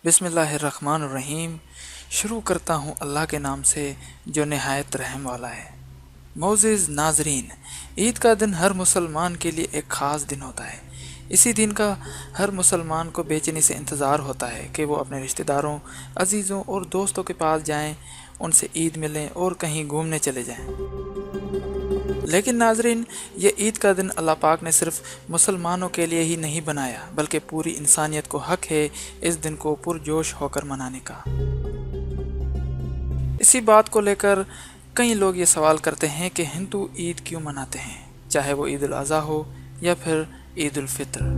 بسم اللہ الرحمن الرحیم۔ شروع کرتا ہوں اللہ کے نام سے جو نہایت رحم والا ہے۔ معزز ناظرین، عید کا دن ہر مسلمان کے لیے ایک خاص دن ہوتا ہے۔ اسی دن کا ہر مسلمان کو بے چینی سے انتظار ہوتا ہے کہ وہ اپنے رشتہ داروں، عزیزوں اور دوستوں کے پاس جائیں، ان سے عید ملیں اور کہیں گھومنے چلے جائیں۔ لیکن ناظرین، یہ عید کا دن اللہ پاک نے صرف مسلمانوں کے لیے ہی نہیں بنایا، بلکہ پوری انسانیت کو حق ہے اس دن کو پرجوش ہو کر منانے کا۔ اسی بات کو لے کر کئی لوگ یہ سوال کرتے ہیں کہ ہندو عید کیوں مناتے ہیں، چاہے وہ عید الاضحیٰ ہو یا پھر عید الفطر۔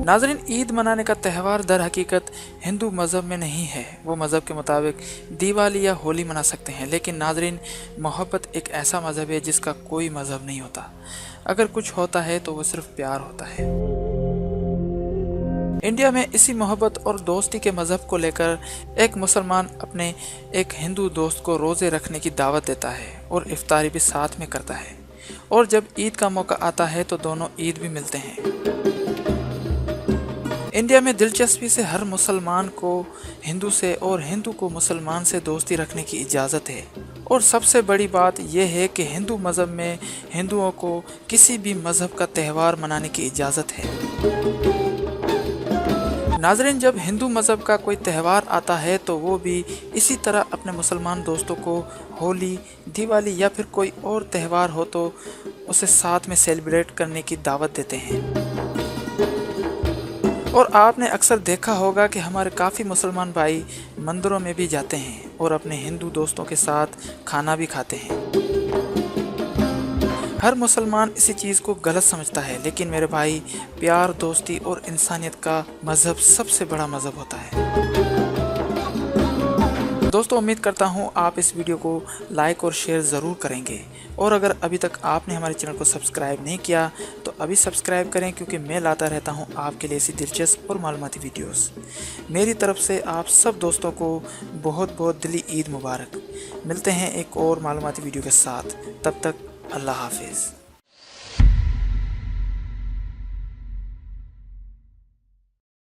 ناظرین، عید منانے کا تہوار در حقیقت ہندو مذہب میں نہیں ہے۔ وہ مذہب کے مطابق دیوالی یا ہولی منا سکتے ہیں، لیکن ناظرین، محبت ایک ایسا مذہب ہے جس کا کوئی مذہب نہیں ہوتا۔ اگر کچھ ہوتا ہے تو وہ صرف پیار ہوتا ہے۔ انڈیا میں اسی محبت اور دوستی کے مذہب کو لے کر ایک مسلمان اپنے ایک ہندو دوست کو روزے رکھنے کی دعوت دیتا ہے اور افطاری بھی ساتھ میں کرتا ہے، اور جب عید کا موقع آتا ہے تو دونوں عید بھی ملتے ہیں۔ انڈیا میں دلچسپی سے ہر مسلمان کو ہندو سے اور ہندو کو مسلمان سے دوستی رکھنے کی اجازت ہے، اور سب سے بڑی بات یہ ہے کہ ہندو مذہب میں ہندوؤں کو کسی بھی مذہب کا تہوار منانے کی اجازت ہے۔ ناظرین، جب ہندو مذہب کا کوئی تہوار آتا ہے تو وہ بھی اسی طرح اپنے مسلمان دوستوں کو ہولی، دیوالی یا پھر کوئی اور تہوار ہو تو اسے ساتھ میں سیلیبریٹ کرنے کی دعوت دیتے ہیں۔ اور آپ نے اکثر دیکھا ہوگا کہ ہمارے کافی مسلمان بھائی مندروں میں بھی جاتے ہیں اور اپنے ہندو دوستوں کے ساتھ کھانا بھی کھاتے ہیں۔ ہر مسلمان اسی چیز کو غلط سمجھتا ہے، لیکن میرے بھائی، پیار، دوستی اور انسانیت کا مذہب سب سے بڑا مذہب ہوتا ہے۔ دوستو، امید کرتا ہوں آپ اس ویڈیو کو لائک اور شیئر ضرور کریں گے، اور اگر ابھی تک آپ نے ہمارے چینل کو سبسکرائب نہیں کیا تو ابھی سبسکرائب کریں، کیونکہ میں لاتا رہتا ہوں آپ کے لیے ایسی دلچسپ اور معلوماتی ویڈیوز۔ میری طرف سے آپ سب دوستوں کو بہت بہت دلی عید مبارک۔ ملتے ہیں ایک اور معلوماتی ویڈیو کے ساتھ، تب تک اللہ حافظ۔